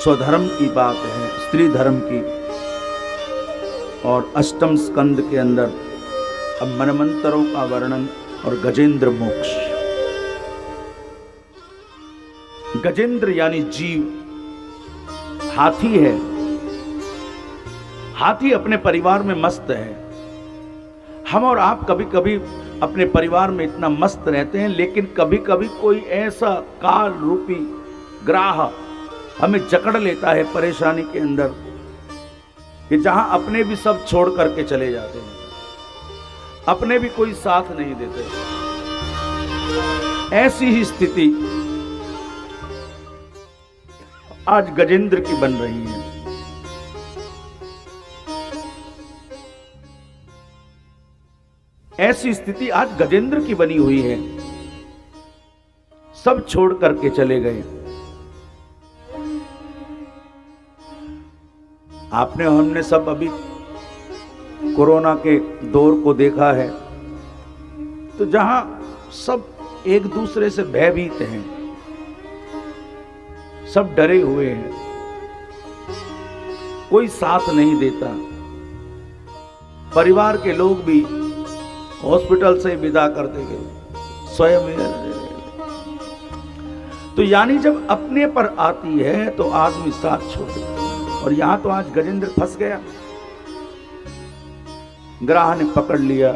स्वधर्म की बात है, स्त्री धर्म की। और अष्टम स्कंद के अंदर अब मनमंत्रों का वर्णन और गजेंद्र मोक्ष। गजेंद्र यानी जीव, हाथी है। हाथी अपने परिवार में मस्त है। हम और आप कभी कभी अपने परिवार में इतना मस्त रहते हैं, लेकिन कभी कभी कोई ऐसा काल रूपी ग्राह हमें जकड़ लेता है परेशानी के अंदर, कि जहां अपने भी सब छोड़ करके चले जाते हैं, अपने भी कोई साथ नहीं देते। ऐसी ही स्थिति आज गजेंद्र की बन रही है। ऐसी स्थिति आज गजेंद्र की बनी हुई है। सब छोड़ करके चले गए। आपने हमने सब अभी कोरोना के दौर को देखा है, तो जहां सब एक दूसरे से भयभीत हैं, सब डरे हुए हैं, कोई साथ नहीं देता। परिवार के लोग भी हॉस्पिटल से विदा करते गए, स्वयं। तो यानी जब अपने पर आती है तो आदमी साथ छोड़ देता। और यहां तो आज गजेंद्र फंस गया। ग्राह ने पकड़ लिया,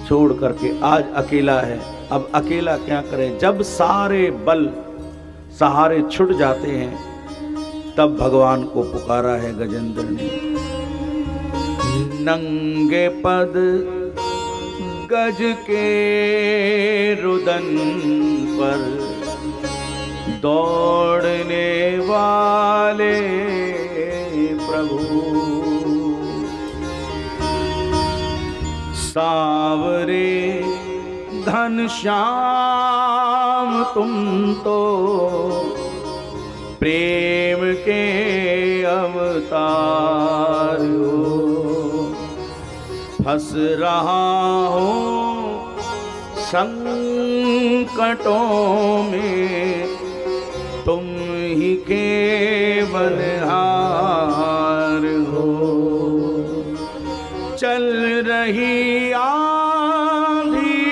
छोड़ करके आज अकेला है। अब अकेला क्या करे? जब सारे बल सहारे छूट जाते हैं, तब भगवान को पुकारा है गजेंद्र ने। नंगे पद गज के रुदन पर दौड़ने वाले प्रभु, सावरे घनश्याम तुम तो प्रेम के अवतार हो। फंस रहा हूँ संकटों में, तुम ही केवल हार हो। चल रही आंधी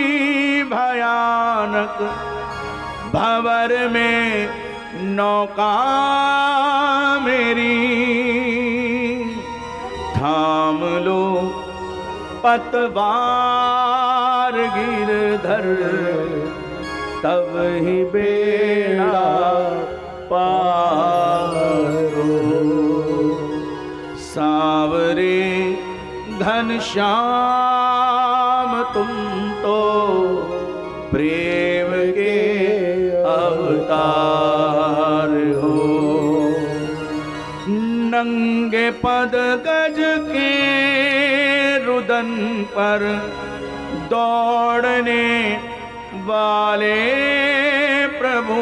भयानक, भंवर में नौका मेरी, थाम लो पतवार गिरधर, तब ही बेड़ा पार हो। सावरे घनश्याम तुम तो प्रेम के अवतार हो। नंगे पद गज के रुदन पर दौड़ने वाले प्रभु,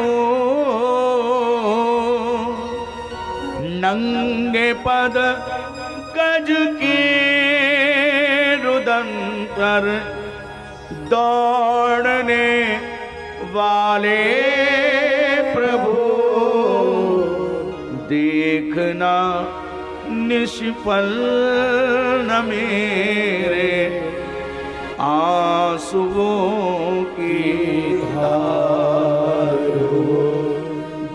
नंगे पद गज के रुदन पर दौड़ने वाले प्रभु, देखना निष्फल न मेरे आंसुओं की धार हो।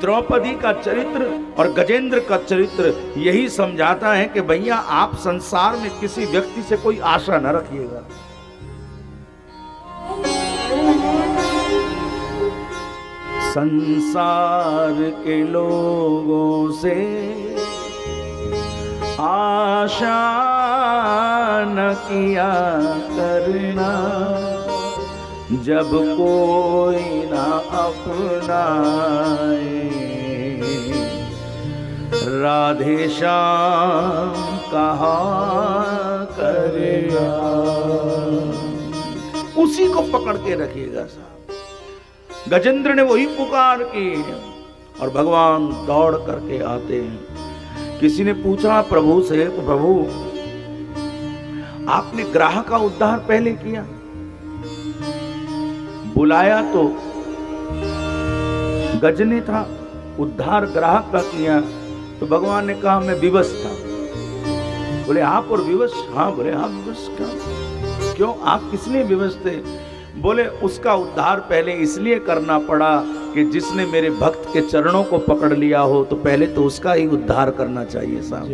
द्रौपदी का चरित्र और गजेंद्र का चरित्र यही समझाता है कि भैया आप संसार में किसी व्यक्ति से कोई आशा न रखिएगा। संसार के लोगों से आशा न किया करना, जब कोई ना अपनाए। राधे श्याम कहा करेगा, उसी को पकड़ के रखिएगा साहब। गजेंद्र ने वही पुकार की और भगवान दौड़ करके आते हैं। किसी ने पूछा प्रभु से, प्रभु आपने ग्राह का उद्धार पहले किया, बुलाया तो गज ने था, उद्धार ग्राहक का किया। तो भगवान ने कहा मैं विवश था। बोले आप और विवश? हाँ। बोले हाँ विवश का क्यों, आप किस लिए विवश थे? बोले उसका उद्धार पहले इसलिए करना पड़ा कि जिसने मेरे भक्त के चरणों को पकड़ लिया हो तो पहले तो उसका ही उद्धार करना चाहिए साहब,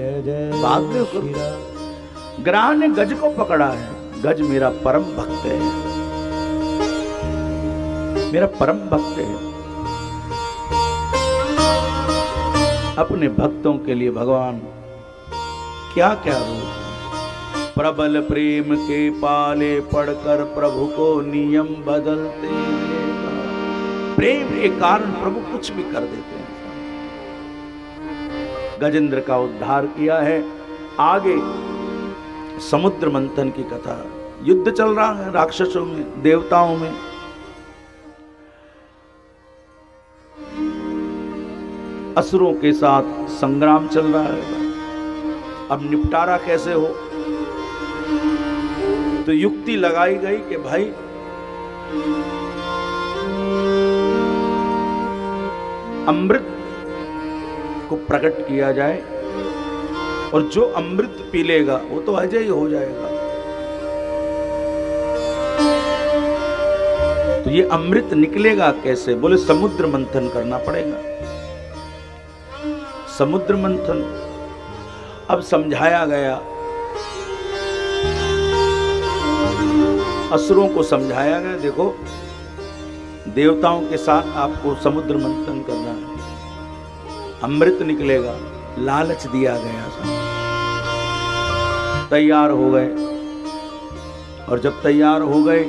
बाद में करो। ग्राह ने गज को पकड़ा है, गज मेरा परम भक्त है, मेरा परम भक्त है। अपने भक्तों के लिए भगवान क्या क्या रूप, प्रबल प्रेम के पाले पढ़कर प्रभु को नियम बदलते। प्रेम के कारण प्रभु कुछ भी कर देते हैं। गजेंद्र का उद्धार किया है। आगे समुद्र मंथन की कथा, युद्ध चल रहा है राक्षसों में देवताओं में। असुरों के साथ संग्राम चल रहा है। अब निपटारा कैसे हो, तो युक्ति लगाई गई कि भाई अमृत को प्रकट किया जाए और जो अमृत पी लेगा वो तो अजय ही हो जाएगा। तो ये अमृत निकलेगा कैसे? बोले समुद्र मंथन करना पड़ेगा। समुद्र मंथन अब समझाया गया, असुरों को समझाया गया, देखो देवताओं के साथ आपको समुद्र मंथन करना है, अमृत निकलेगा, लालच दिया गया। तैयार हो गए और जब तैयार हो गए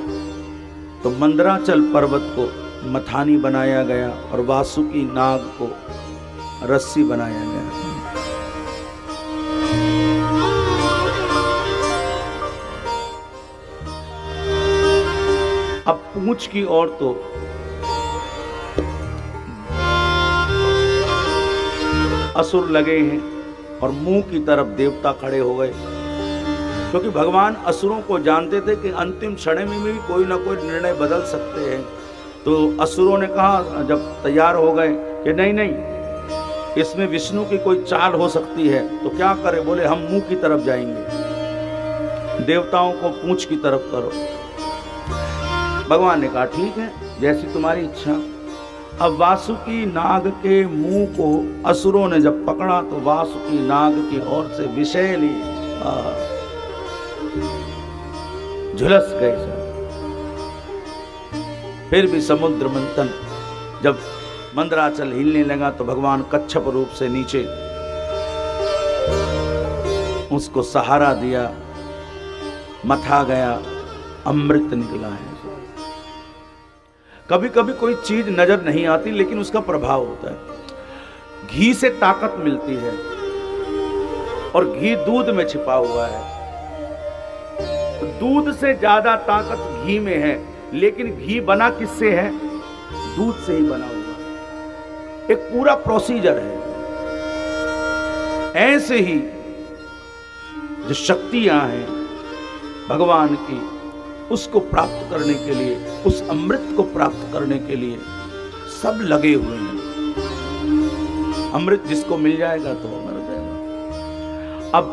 तो मंदराचल पर्वत को मथानी बनाया गया और वासुकी नाग को रस्सी बनाया गया। अब पूंछ की ओर तो असुर लगे हैं और मुंह की तरफ देवता खड़े हो गए, क्योंकि भगवान असुरों को जानते थे कि अंतिम क्षण में भी कोई ना कोई निर्णय बदल सकते हैं। तो असुरों ने कहा जब तैयार हो गए कि नहीं नहीं, इसमें विष्णु की कोई चाल हो सकती है, तो क्या करें? बोले हम मुंह की तरफ जाएंगे, देवताओं को पूंछ की तरफ करो। भगवान ने कहा ठीक है, जैसी तुम्हारी इच्छा। अब वासुकी नाग के मुंह को असुरों ने जब पकड़ा तो वासुकी नाग की ओर से विषैली झुलस गए। फिर भी समुद्र मंथन, जब मंदराचल हिलने लगा तो भगवान कच्छप रूप से नीचे उसको सहारा दिया, मथा गया, अमृत निकला है। कभी कभी कोई चीज नजर नहीं आती लेकिन उसका प्रभाव होता है। घी से ताकत मिलती है और घी दूध में छिपा हुआ है। दूध से ज्यादा ताकत घी में है, लेकिन घी बना किससे है? दूध से ही बना हुआ है। एक पूरा प्रोसीजर है। ऐसे ही जो शक्तियां हैं भगवान की, उसको प्राप्त करने के लिए, उस अमृत को प्राप्त करने के लिए सब लगे हुए हैं। अमृत जिसको मिल जाएगा तो मर जाएगा। अब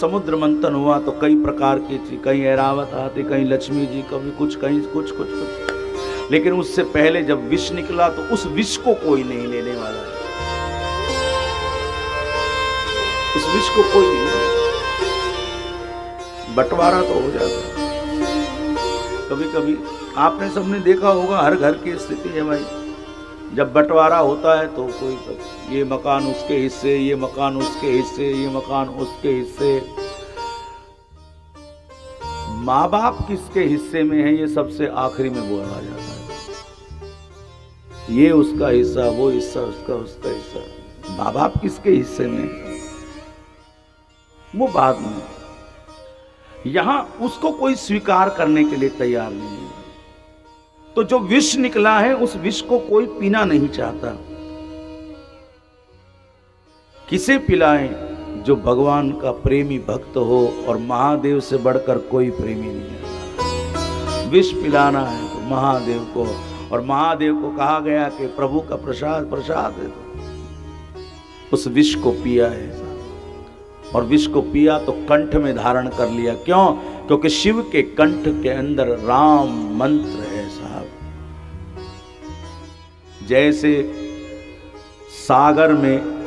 समुद्र मंथन हुआ तो कई प्रकार की चीज, कहीं ऐरावत आती, कहीं लक्ष्मी जी, कभी कुछ, कहीं कुछ कुछ कुछ। लेकिन उससे पहले जब विष निकला तो उस विष को कोई नहीं लेने वाला है। उस विष को कोई नहीं, बंटवारा तो हो जाता है। कभी कभी आपने सबने देखा होगा, हर घर की स्थिति है भाई, जब बंटवारा होता है तो कोई ये मकान उसके हिस्से, ये मकान उसके हिस्से, ये मकान उसके हिस्से। माँ बाप किसके हिस्से में है ये सबसे आखिरी में बोला जाता है। ये उसका हिस्सा, वो हिस्सा उसका, उसका हिस्सा। माँ बाप किसके हिस्से में है वो बाद में। यहां उसको कोई स्वीकार करने के लिए तैयार नहीं है। तो जो विष निकला है उस विष को कोई पीना नहीं चाहता। किसे पिलाएं? जो भगवान का प्रेमी भक्त हो, और महादेव से बढ़कर कोई प्रेमी नहीं है। विष पिलाना है तो महादेव को, और महादेव को कहा गया कि प्रभु का प्रसाद है। तो उस विष को पिया है, और विष को पिया तो कंठ में धारण कर लिया। क्यों? क्योंकि शिव के कंठ के अंदर राम मंत्र है साहब। जैसे सागर में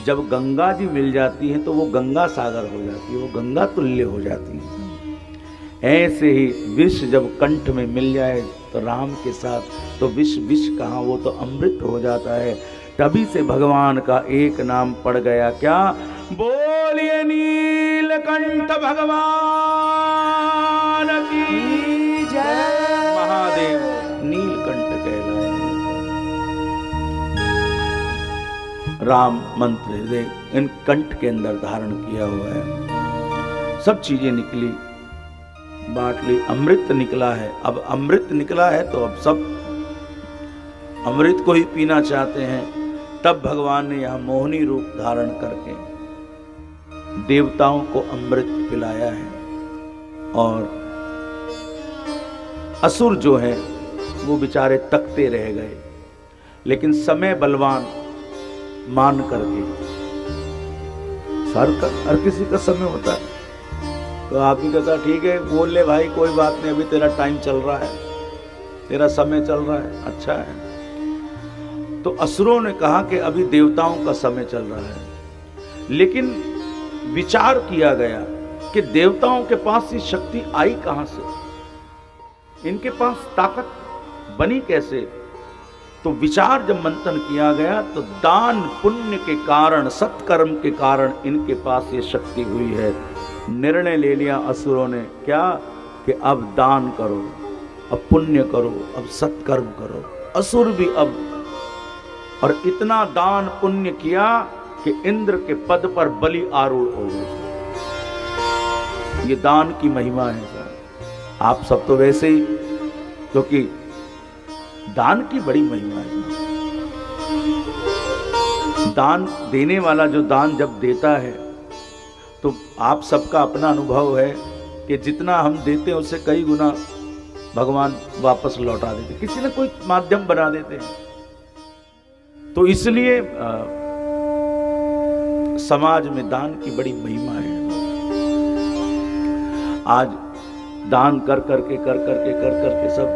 जब गंगा जी मिल जाती है तो वो गंगा सागर हो जाती है, वो गंगा तुल्य हो जाती है। ऐसे ही विष जब कंठ में मिल जाए तो राम के साथ, तो विष कहाँ, वो तो अमृत हो जाता है। तभी से भगवान का एक नाम पड़ गया, क्या? बोलिए नीलकंठ भगवान की जय। महादेव नीलकंठ कहलाए। राम मंत्र इन कंठ के अंदर धारण किया हुआ है। सब चीजें निकली, बांट ली, अमृत निकला है। अब अमृत निकला है तो अब सब अमृत को ही पीना चाहते हैं। तब भगवान ने यहां मोहिनी रूप धारण करके देवताओं को अमृत पिलाया है, और असुर जो है वो बेचारे तकते रह गए। लेकिन समय बलवान मान करके, हर किसी का समय होता है, तो आप ही कहता ठीक है बोल ले भाई, कोई बात नहीं, अभी तेरा टाइम चल रहा है, तेरा समय चल रहा है, अच्छा है। तो असुरों ने कहा कि अभी देवताओं का समय चल रहा है, लेकिन विचार किया गया कि देवताओं के पास ये शक्ति आई कहां से, इनके पास ताकत बनी कैसे? तो विचार जब मंथन किया गया तो दान पुण्य के कारण, सत्कर्म के कारण इनके पास ये शक्ति हुई है। निर्णय ले लिया असुरों ने, क्या? कि अब दान करो, अब पुण्य करो, अब सत्कर्म करो। असुर भी अब, और इतना दान पुण्य किया कि इंद्र के पद पर बलि आरूढ़ हो गए। ये दान की महिमा है सर। आप सब तो वैसे ही, क्योंकि दान की बड़ी महिमा है। दान देने वाला जो दान जब देता है तो आप सबका अपना अनुभव है कि जितना हम देते हैं उससे कई गुना भगवान वापस लौटा देते, किसी न कोई माध्यम बना देते हैं। तो इसलिए समाज में दान की बड़ी महिमा है। आज दान कर करके सब,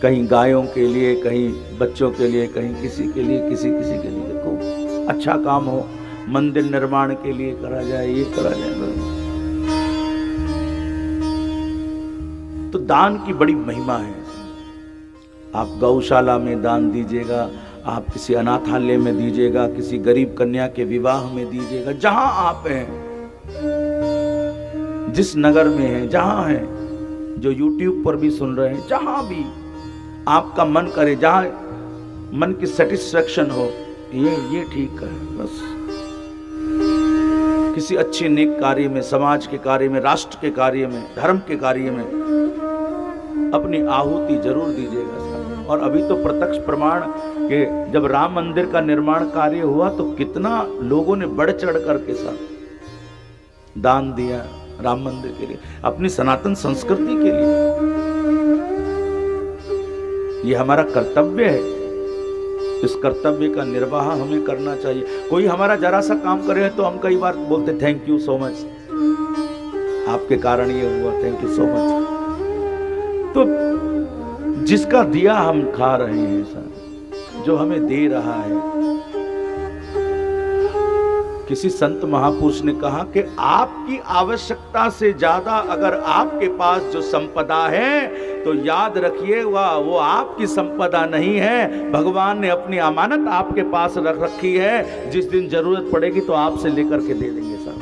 कहीं गायों के लिए, कहीं बच्चों के लिए, कहीं किसी के लिए, किसी के लिए। देखो अच्छा काम हो, मंदिर निर्माण के लिए करा जाए, ये करा जाए, तो दान की बड़ी महिमा है। आप गौशाला में दान दीजिएगा, आप किसी अनाथालय में दीजिएगा, किसी गरीब कन्या के विवाह में दीजिएगा, जहां आप हैं, जिस नगर में हैं, जहां हैं, जो YouTube पर भी सुन रहे हैं, जहां भी आपका मन करे, जहां मन की सेटिस्फेक्शन हो, ये ठीक है। बस किसी अच्छे नेक कार्य में, समाज के कार्य में, राष्ट्र के कार्य में, धर्म के कार्य में अपनी आहुति जरूर दीजिएगा साहब। और अभी तो प्रत्यक्ष प्रमाण कि जब राम मंदिर का निर्माण कार्य हुआ तो कितना लोगों ने बढ़ चढ़ करके साहब दान दिया राम मंदिर के लिए, अपनी सनातन संस्कृति के लिए। ये हमारा कर्तव्य है, इस कर्तव्य का निर्वाह हमें करना चाहिए। कोई हमारा जरा सा काम करे तो हम कई बार बोलते थैंक यू सो मच, आपके कारण ये हुआ, थैंक यू सो मच। तो जिसका दिया हम खा रहे हैं सर, जो हमें दे रहा है। किसी संत महापुरुष ने कहा कि आपकी आवश्यकता से ज्यादा अगर आपके पास जो संपदा है तो याद रखिए वो आपकी संपदा नहीं है, भगवान ने अपनी अमानत आपके पास रख रखी है। जिस दिन जरूरत पड़ेगी तो आपसे लेकर के दे देंगे साहब।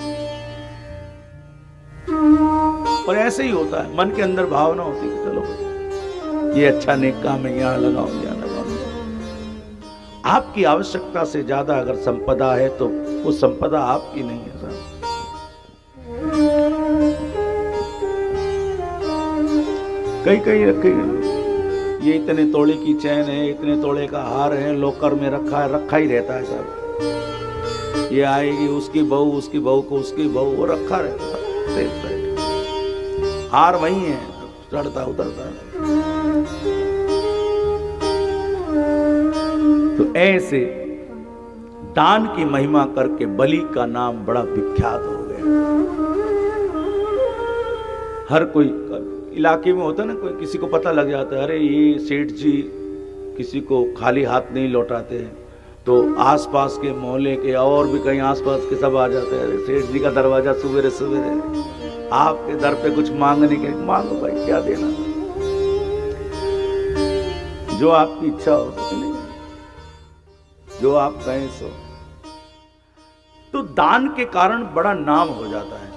और ऐसे ही होता है, मन के अंदर भावना होती है चलो ये अच्छा नेक काम है, यहाँ लगाओ, यहाँ लगाओ। आपकी आवश्यकता से ज्यादा अगर संपदा है तो वो संपदा आपकी नहीं है साहब। कई रखे, ये इतने तोड़े की चैन है, इतने तोड़े का हार है, लॉकर में रखा ही रहता है साहब। ये आएगी उसकी बहू को उसकी बहू, वो रखा रहता है। हार वही है, चढ़ता उतरता है। तो ऐसे दान की महिमा करके बलि का नाम बड़ा विख्यात हो गया। हर कोई इलाके में होता है ना, कोई किसी को पता लग जाता है, अरे ये सेठ जी किसी को खाली हाथ नहीं लौटाते हैं, तो आसपास के मोहल्ले के और भी कहीं आसपास के सब आ जाते हैं, अरे सेठ जी का दरवाजा सवेरे सवेरे आपके दर पे कुछ मांगने के, मांगो भाई क्या देना, जो आपकी इच्छा हो तो नहीं, जो आप कहें सो। तो दान के कारण बड़ा नाम हो जाता है।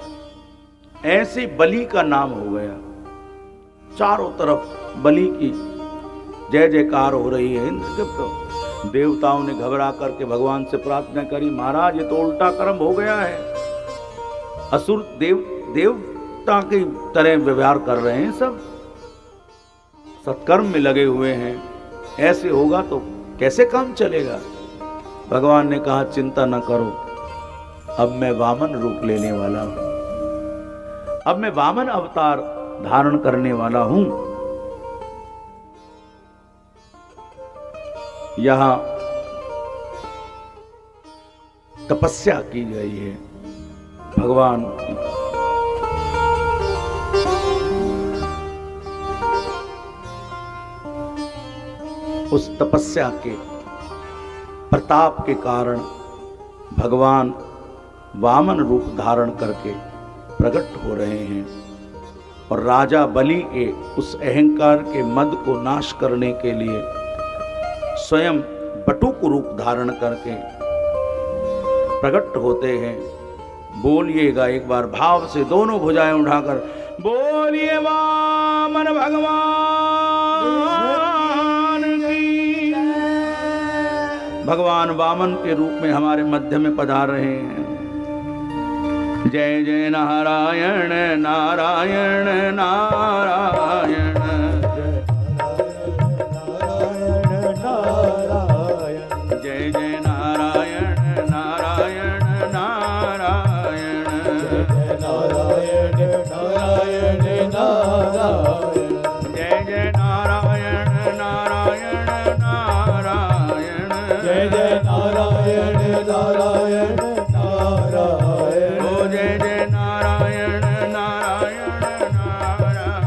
ऐसे बलि का नाम हो गया, चारों तरफ बलि की जय जयकार हो रही है। इंद्र के तो देवताओं ने घबरा करके भगवान से प्रार्थना करी, महाराज ये तो उल्टा कर्म हो गया है, असुर देवता की तरह व्यवहार कर रहे हैं, सब सत्कर्म में लगे हुए हैं, ऐसे होगा तो कैसे काम चलेगा। भगवान ने कहा चिंता न करो, अब मैं वामन रूप लेने वाला हूं, अब मैं वामन अवतार धारण करने वाला हूं। यहां तपस्या की गई है भगवान की। उस तपस्या के प्रताप के कारण भगवान वामन रूप धारण करके प्रकट हो रहे हैं और राजा बलि के उस अहंकार के मद को नाश करने के लिए स्वयं बटुक रूप धारण करके प्रकट होते हैं। बोलिएगा एक बार भाव से, दोनों भुजाएं उठाकर बोलिए वामन भगवान की। भगवान वामन के रूप में हमारे मध्य में पधार रहे हैं। जय जय नारायण नारायण नारायण, जय जय नारायण नारायण नारायण, जय जय नारायण नारायण नारायण, जय जय नारायण नारायण नारायण, ओ जय जय नारायण नारायण नारायण,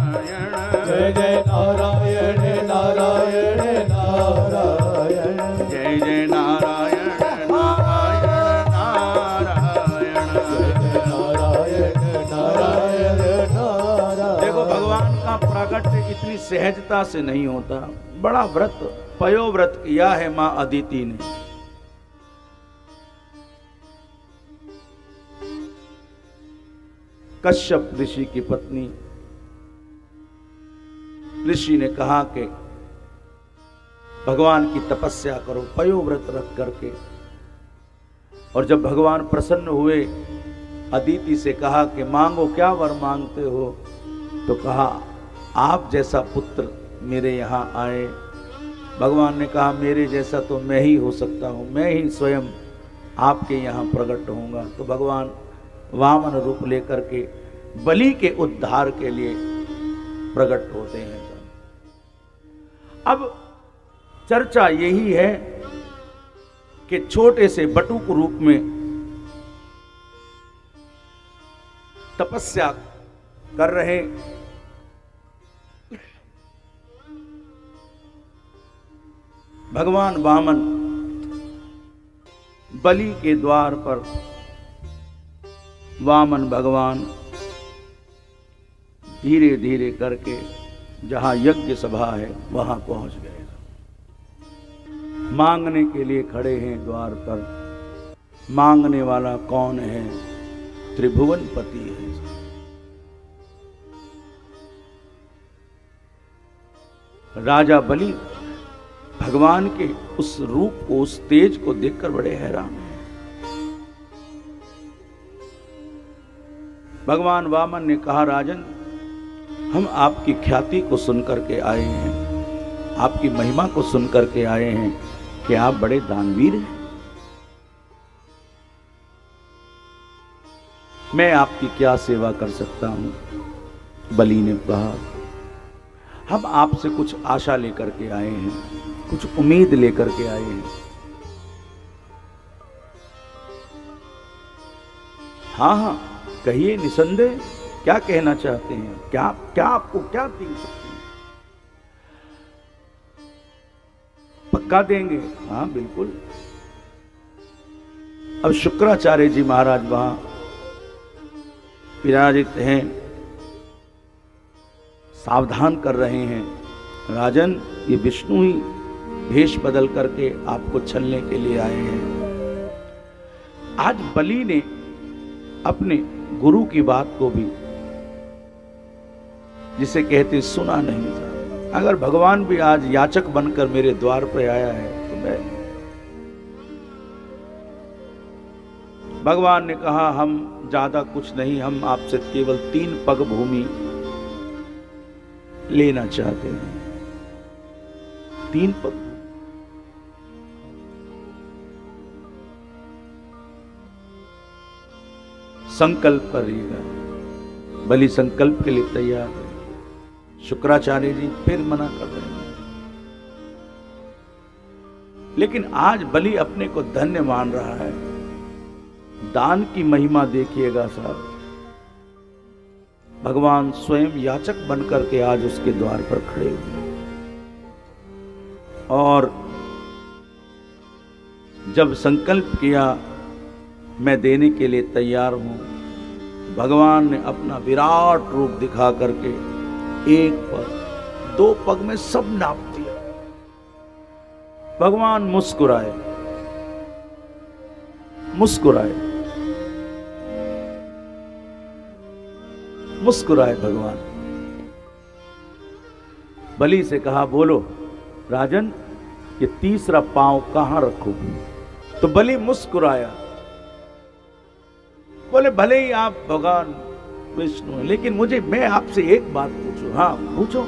जय जय नारायण नारायण नारायण, जय जय नारायण नारायण नारायण, जय नारायण नारायण नारायण। देखो भगवान का प्रकट इतनी सहजता से नहीं होता, बड़ा व्रत पयोव्रत किया है मां अदिति ने। कश्यप ऋषि की पत्नी ऋषि ने कहा कि भगवान की तपस्या करो पयोव्रत रख करके, और जब भगवान प्रसन्न हुए अदिति से कहा कि मांगो क्या वर मांगते हो, तो कहा आप जैसा पुत्र मेरे यहाँ आए। भगवान ने कहा मेरे जैसा तो मैं ही हो सकता हूँ, मैं ही स्वयं आपके यहाँ प्रकट होऊंगा। तो भगवान वामन रूप लेकर के बलि के उद्धार के लिए प्रकट होते हैं। अब चर्चा यही है कि छोटे से बटुक रूप में तपस्या कर रहे भगवान वामन बलि के द्वार पर वामन भगवान धीरे धीरे करके जहां यज्ञ सभा है वहां पहुंच गए, मांगने के लिए खड़े हैं द्वार पर। मांगने वाला कौन है? त्रिभुवनपति है। राजा बलि भगवान के उस रूप को, उस तेज को देखकर बड़े हैरान हैं। भगवान वामन ने कहा राजन, हम आपकी ख्याति को सुनकर के आए हैं, आपकी महिमा को सुनकर के आए हैं कि आप बड़े दानवीर हैं। मैं आपकी क्या सेवा कर सकता हूं? बलि ने कहा हम आपसे कुछ आशा लेकर के आए हैं, कुछ उम्मीद लेकर के आए हैं। हाँ हाँ कहिए निसंदेह, क्या कहना चाहते हैं? क्या क्या आपको क्या दे सकते हैं? पक्का देंगे? हाँ बिल्कुल। अब शुक्राचार्य जी महाराज वहां विराजित हैं, सावधान कर रहे हैं, राजन ये विष्णु ही भेष बदल करके आपको छलने के लिए आए हैं। आज बलि ने अपने गुरु की बात को भी, जिसे कहते सुना नहीं था। अगर भगवान भी आज याचक बनकर मेरे द्वार पर आया है तो मैं, भगवान ने कहा हम ज्यादा कुछ नहीं, हम आपसे केवल 3 पग भूमि लेना चाहते हैं। 3 पग। संकल्प करिएगा। बलि संकल्प के लिए तैयार है। शुक्राचार्य जी फिर मना कर रहे हैं, लेकिन आज बलि अपने को धन्य मान रहा है। दान की महिमा देखिएगा साहब, भगवान स्वयं याचक बनकर के आज उसके द्वार पर खड़े हुए, और जब संकल्प किया मैं देने के लिए तैयार हूं, भगवान ने अपना विराट रूप दिखा करके 1 पग 2 पग में सब नाप दिया। भगवान मुस्कुराए, मुस्कुराए, मुस्कुराए भगवान। बलि से कहा बोलो राजन ये तीसरा पांव कहां रखूं? तो बलि मुस्कुराया, बोले भले ही आप भगवान विष्णु हैं, लेकिन मैं आपसे एक बात पूछूं। हाँ पूछो।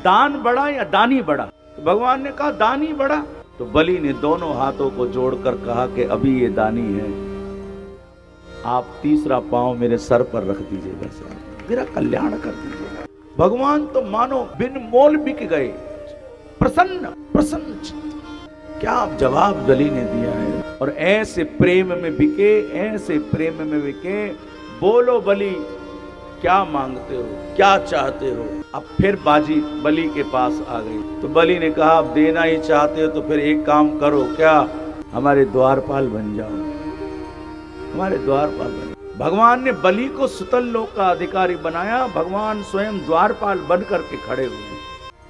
दान बड़ा या दानी बड़ा? तो भगवान ने कहा दानी बड़ा। तो बलि ने दोनों हाथों को जोड़कर कहा कि अभी ये दानी है, आप तीसरा पांव मेरे सर पर रख दीजिएगा सर, मेरा कल्याण कर दीजिएगा। भगवान तो मानो बिन मोल बिक गए, प्रसन्न प्रसन्न चित्त। क्या जवाब बलि ने दिया है। और ऐसे प्रेम में बिके, ऐसे प्रेम में बिके। बोलो बलि क्या मांगते हो, क्या चाहते हो? अब फिर बाजी बलि के पास आ गई। तो बलि ने कहा अब देना ही चाहते हो तो फिर एक काम करो, क्या हमारे द्वारपाल बन जाओ, हमारे द्वारपाल बन। भगवान ने बलि को सुतल लोक का अधिकारी बनाया, भगवान स्वयं द्वारपाल बन करके खड़े हुए।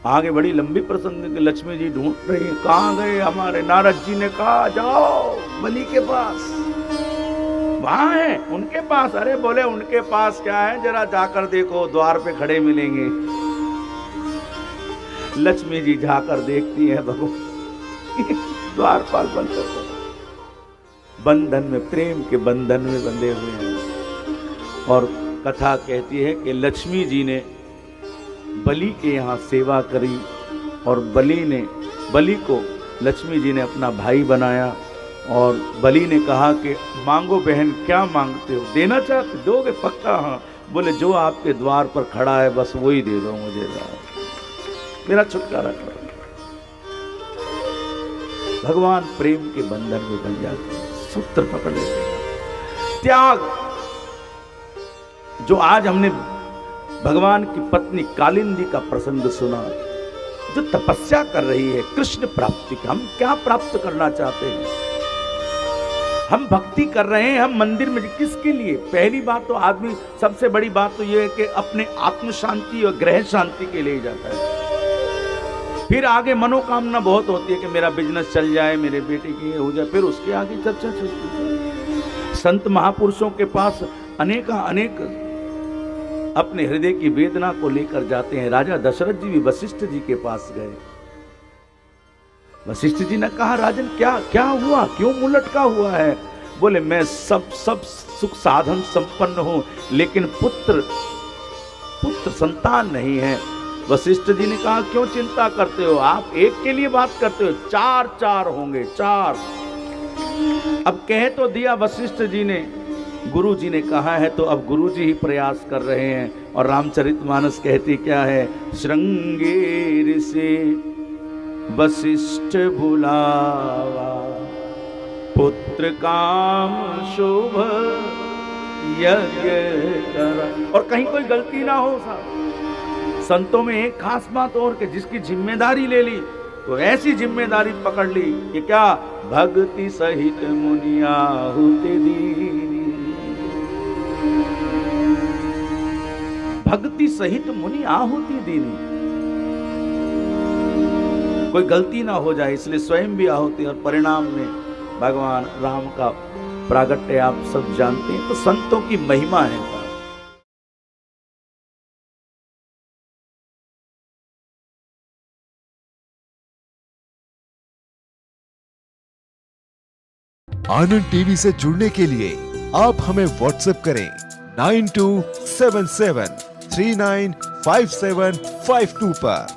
आगे बड़ी लंबी प्रसंग के लक्ष्मी जी ढूंढ रही है, कहां गए हमारे? नारद जी ने कहा जाओ बलि के पास, वहां है उनके पास। अरे बोले उनके पास क्या है, जरा जाकर देखो, द्वार पे खड़े मिलेंगे। लक्ष्मी जी जाकर देखती है, भगवान द्वारपाल बनकर बंधन में, प्रेम के बंधन में बंधे हुए हैं। और कथा कहती है कि लक्ष्मी जी ने बलि के यहाँ सेवा करी, और बलि को लक्ष्मी जी ने अपना भाई बनाया। और बलि ने कहा कि मांगो बहन क्या मांगते हो, देना चाहते दोगे? पक्का? हाँ। बोले जो आपके द्वार पर खड़ा है बस वही दे दो मुझे, मेरा छुटकारा करो। भगवान प्रेम के बंधन में बन जाते हैं, सूत्र पकड़ लेते हैं। त्याग, जो आज हमने भगवान की पत्नी कालिंदी का प्रसंग सुना, जो तपस्या कर रही है कृष्ण प्राप्ति का। हम क्या प्राप्त करना चाहते हैं? हम भक्ति कर रहे हैं, हम मंदिर में किसके लिए? पहली बात तो आदमी, सबसे बड़ी बात तो यह है कि अपने आत्म शांति और ग्रह शांति के लिए जाता है। फिर आगे मनोकामना बहुत होती है कि मेरा बिजनेस चल जाए, मेरे बेटे की ये हो जाए, फिर उसके आगे चर्चा चलती है। संत महापुरुषों के पास अनेक अपने हृदय की वेदना को लेकर जाते हैं। राजा दशरथ जी भी वशिष्ठ जी के पास गए। वशिष्ठ जी ने कहा राजन क्या हुआ, क्यों मुंह लटका हुआ है? बोले मैं सब सुख साधन संपन्न हूं, लेकिन पुत्र संतान नहीं है। वशिष्ठ जी ने कहा क्यों चिंता करते हो, आप एक के लिए बात करते हो, 4 होंगे, 4। अब कह तो दिया वशिष्ठ जी ने, गुरु जी ने कहा है तो अब गुरु जी ही प्रयास कर रहे हैं। और रामचरितमानस कहती क्या है, श्रृंगेर से वशिष्ठ बुलावा, पुत्र काम शुभ यज्ञ करा। और कहीं कोई गलती ना हो साहब। संतों में एक खास बात और कि जिसकी जिम्मेदारी ले ली तो ऐसी जिम्मेदारी पकड़ ली कि क्या, भक्ति सहित मुनि आहुति दीनी, भक्ति सहित मुनि आहुति दीनी। कोई गलती ना हो जाए इसलिए स्वयं भी आहुति, और परिणाम में भगवान राम का प्रागट्य आप सब जानते हैं। तो संतों की महिमा है। आनंद टीवी से जुड़ने के लिए आप हमें व्हाट्सएप करें 9277395752 पर।